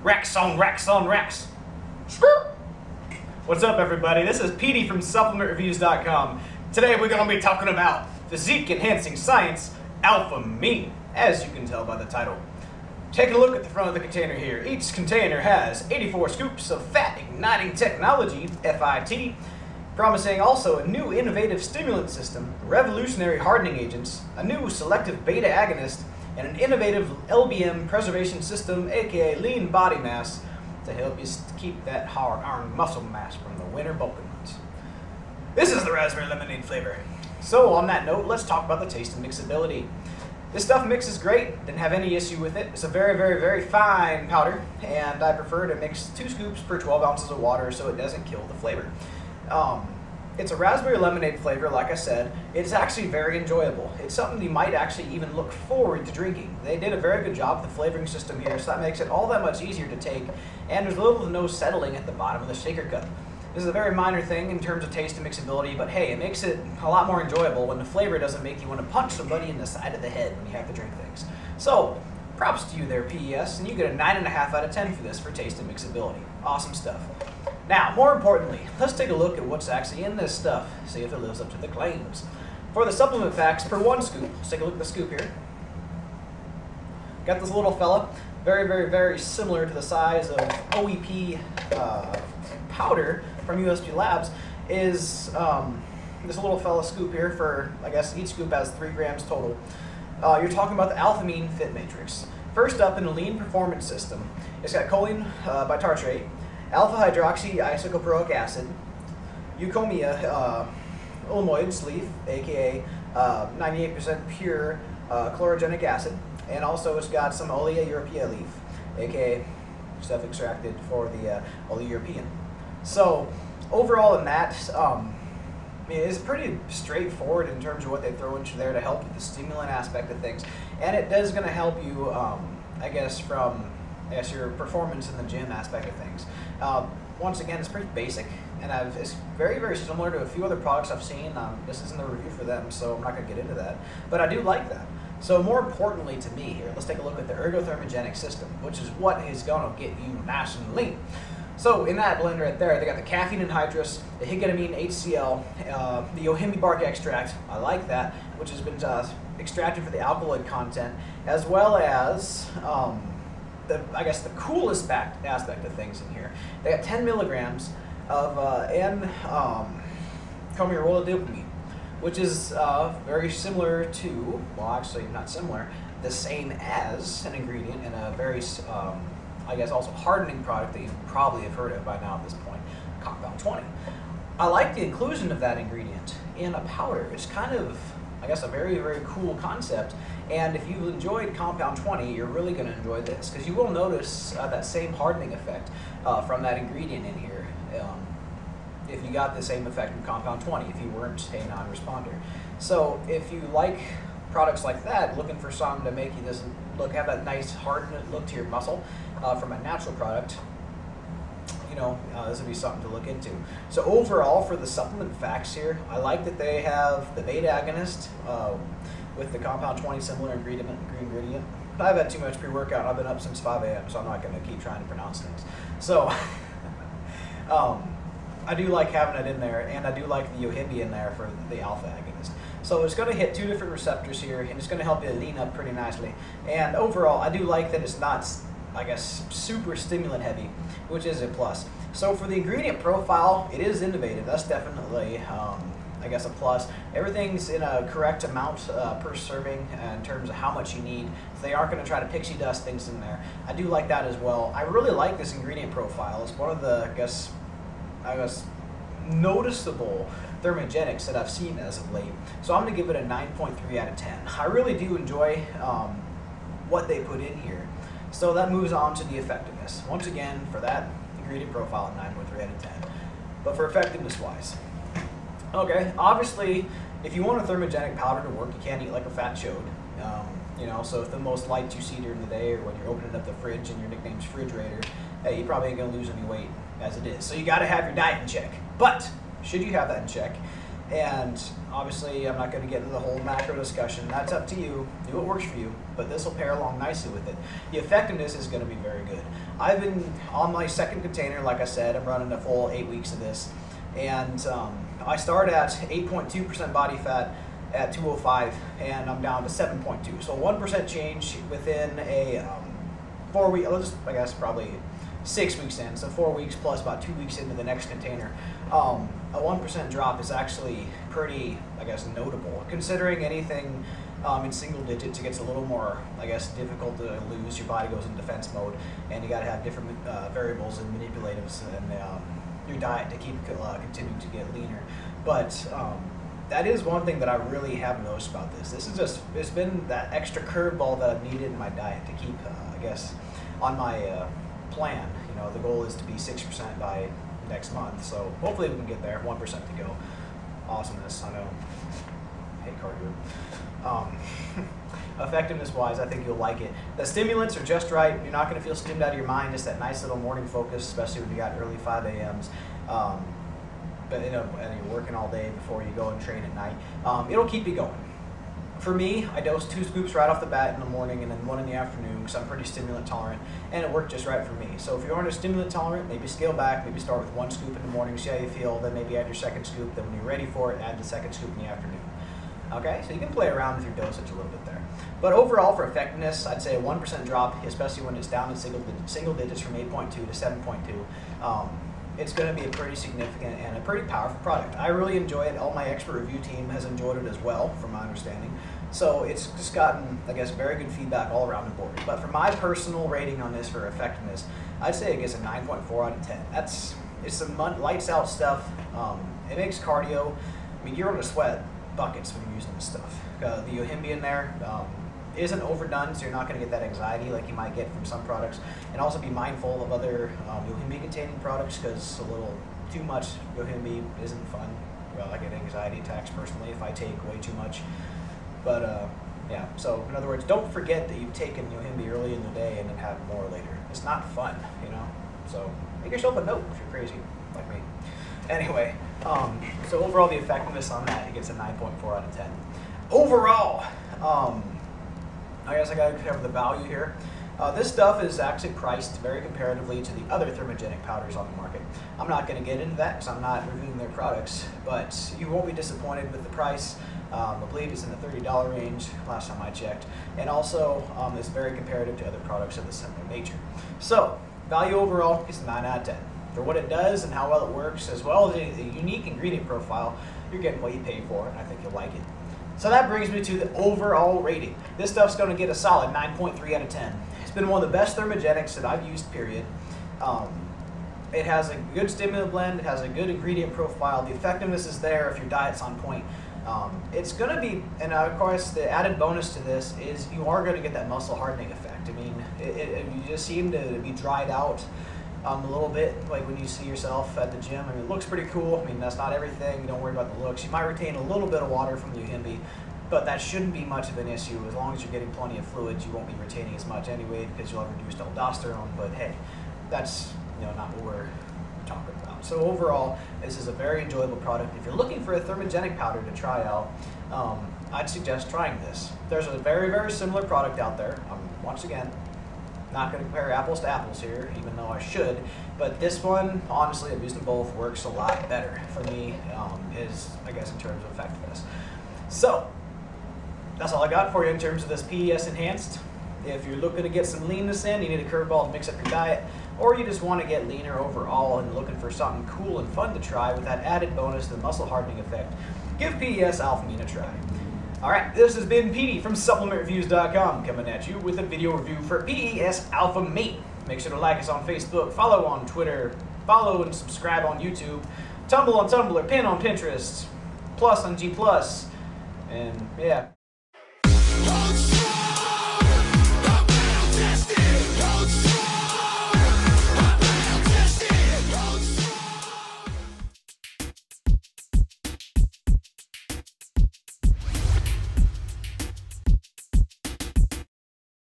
Rex on Rex on Rex. What's up, everybody? This is Petey from SupplementReviews.com. Today we're going to be talking about physique-enhancing science, Alphamine, as you can tell by the title. Take a look at the front of the container here. Each container has 84 scoops of fat-igniting technology, FIT, promising also a new innovative stimulant system, revolutionary hardening agents, a new selective beta agonist, and an innovative LBM preservation system, aka lean body mass, to help you keep that hard iron muscle mass from the winter bulking months. This is the raspberry lemonade flavor. So on that note, let's talk about the taste and mixability. This stuff mixes great, didn't have any issue with it. It's a very, very, very fine powder, and I prefer to mix 2 scoops per 12 ounces of water so it doesn't kill the flavor. It's a raspberry lemonade flavor, like I said. It's actually very enjoyable. It's something you might actually even look forward to drinking. They did a very good job with the flavoring system here, so that makes it all that much easier to take, and there's little to no settling at the bottom of the shaker cup. This is a very minor thing in terms of taste and mixability, but hey, it makes it a lot more enjoyable when the flavor doesn't make you want to punch somebody in the side of the head when you have to drink things. So, props to you there, PES, and you get a 9.5 out of 10 for this for taste and mixability. Awesome stuff. Now, more importantly, let's take a look at what's actually in this stuff, see if it lives up to the claims. For the supplement facts per 1 scoop, let's take a look at the scoop here. Got this little fella, very, very, very similar to the size of OEP powder from USP Labs, is this little fella scoop here for, I guess each scoop has 3 grams total. You're talking about the Alphamine Fit Matrix. First up in the lean performance system, it's got choline bitartrate, alpha-hydroxy isocoporoic acid, eucomia oleoids leaf, aka 98% pure chlorogenic acid, and also it's got some Olea europea leaf, aka stuff extracted for the Olea European. So overall in that, it's pretty straightforward in terms of what they throw into there to help with the stimulant aspect of things, and it is going to help you, I guess, from your performance in the gym aspect of things. Once again, it's pretty basic, and it's very, very similar to a few other products I've seen. This isn't a review for them, so I'm not going to get into that, but I do like that. So more importantly to me here, let's take a look at the ergothermogenic system, which is what is going to get you nice and lean. So in that blend right there, they got the caffeine anhydrous, the higadamine HCl, the yohimbe bark extract, I like that, which has been extracted for the alkaloid content, as well as I guess the coolest aspect of things in here. They got 10 milligrams of N-comirolidipamine, which is very similar to, well actually not similar, the same as an ingredient in a very, I guess also hardening product that you probably have heard of by now at this point, Compound 20. I like the inclusion of that ingredient in a powder. It's kind of, I guess, a very, very cool concept. And if you've enjoyed Compound 20, you're really going to enjoy this, because you will notice that same hardening effect from that ingredient in here. If you got the same effect from Compound 20, if you weren't a non-responder. So if you like products like that, looking for something to make you just have that nice hardened look to your muscle from a natural product, this would be something to look into. So overall, for the supplement facts here, I like that they have the beta agonist with the Compound 20 similar ingredient. I've had too much pre-workout. I've been up since 5 a.m., so I'm not going to keep trying to pronounce things. So I do like having it in there, and I do like the yohimbe in there for the alpha agonist. So it's going to hit 2 different receptors here, and it's going to help you lean up pretty nicely. And overall, I do like that it's not, I guess, super stimulant heavy, which is a plus. So for the ingredient profile, it is innovative. That's definitely, I guess, a plus. Everything's in a correct amount per serving in terms of how much you need. So they aren't going to try to pixie dust things in there. I do like that as well. I really like this ingredient profile. It's one of the, I guess, noticeable thermogenics that I've seen as of late. So I'm going to give it a 9.3 out of 10. I really do enjoy what they put in here. So that moves on to the effectiveness. Once again, for that ingredient profile, 9.3 out of 10. But for effectiveness wise, okay, obviously, if you want a thermogenic powder to work, you can't eat like a fat chode. So if the most lights you see during the day, or when you're opening up the fridge and your nickname's Refrigerator, hey, you probably ain't gonna lose any weight as it is. So you gotta have your diet in check. But should you have that in check, And obviously, I'm not going to get into the whole macro discussion. That's up to you. Do what works for you, but this will pair along nicely with it. The effectiveness is going to be very good. I've been on my second container, like I said. I'm running a full 8 weeks of this, and I start at 8.2% body fat at 205, and I'm down to 7.2. So 1% change within a 4 week. I guess probably 6 weeks in, so 4 weeks plus about 2 weeks into the next container. A 1% drop is actually pretty, I guess, notable. Considering anything in single digits, it gets a little more, I guess, difficult to lose. Your body goes in defense mode, and you got to have different variables and manipulatives in your diet to keep continuing to get leaner. But that is one thing that I really have noticed about this. This is just, it's been that extra curveball that I've needed in my diet to keep, I guess, on my plan. You know, the goal is to be 6% by next month, so hopefully we can get there. 1% to go. Awesomeness, I know. Hate cardio. Effectiveness wise, I think you'll like it. The stimulants are just right. You're not going to feel stimmed out of your mind. Just that nice little morning focus, especially when you got early 5 a.m.s. But you know, and you're working all day before you go and train at night. It'll keep you going. For me, I dosed 2 scoops right off the bat in the morning and then 1 in the afternoon because I'm pretty stimulant tolerant, and it worked just right for me. So if you aren't a stimulant tolerant, maybe scale back, maybe start with 1 scoop in the morning, see how you feel, then maybe add your second scoop, then when you're ready for it, add the second scoop in the afternoon. Okay, so you can play around with your dosage a little bit there. But overall, for effectiveness, I'd say a 1% drop, especially when it's down in single digits from 8.2 to 7.2. It's going to be a pretty significant and a pretty powerful product. I really enjoy it. All my expert review team has enjoyed it as well, from my understanding. So it's just gotten, I guess, very good feedback all around the board. But for my personal rating on this for effectiveness, I'd say it gets a 9.4 out of 10. It's some lights out stuff. It makes cardio. I mean, you're going to sweat buckets when you're using this stuff. The Yohimbe in there isn't overdone, so you're not going to get that anxiety like you might get from some products. And also be mindful of other Yohimbe containing products, because a little too much Yohimbe isn't fun. Well, I get anxiety attacks personally if I take way too much. But yeah, so in other words, don't forget that you've taken Yohimbe early in the day and then have more later. It's not fun, you know? So make yourself a note if you're crazy like me. Anyway, so overall the effectiveness on that, it gets a 9.4 out of 10. Overall, I guess I gotta cover the value here. This stuff is actually priced very comparatively to the other thermogenic powders on the market. I'm not going to get into that because I'm not reviewing their products, but you won't be disappointed with the price. I believe it's in the $30 range last time I checked, and also it's very comparative to other products of the similar nature. So value overall is a 9 out of 10. For what it does and how well it works, as well as a unique ingredient profile, you're getting what you pay for, and I think you'll like it. So that brings me to the overall rating. This stuff's going to get a solid 9.3 out of 10. It's been one of the best thermogenics that I've used, period. It has a good stimulant blend, it has a good ingredient profile, the effectiveness is there if your diet's on point. It's going to be, and of course the added bonus to this is you are going to get that muscle hardening effect. I mean, you just seem to be dried out a little bit, like when you see yourself at the gym. I mean, it looks pretty cool. I mean, that's not everything. Don't worry about the looks. You might retain a little bit of water from the Yohimbe, but that shouldn't be much of an issue. As long as you're getting plenty of fluids, you won't be retaining as much anyway because you'll have reduced aldosterone. But hey, that's not what we're talking about. So overall, this is a very enjoyable product. If you're looking for a thermogenic powder to try out, I'd suggest trying this. There's a very, very similar product out there. Once again, not going to compare apples to apples here, even though I should. But this one, honestly, I've used them both, works a lot better for me, is, I guess, in terms of effectiveness. So that's all I got for you in terms of this PES Enhanced. If you're looking to get some leanness in, you need a curveball to mix up your diet, or you just want to get leaner overall and looking for something cool and fun to try with that added bonus, the muscle hardening effect, give PES Alphamine a try. Alright, this has been Petey from SupplementReviews.com coming at you with a video review for PES Alphamine. Make sure to like us on Facebook, follow on Twitter, follow and subscribe on YouTube, tumble on Tumblr, pin on Pinterest, plus on G+, and yeah.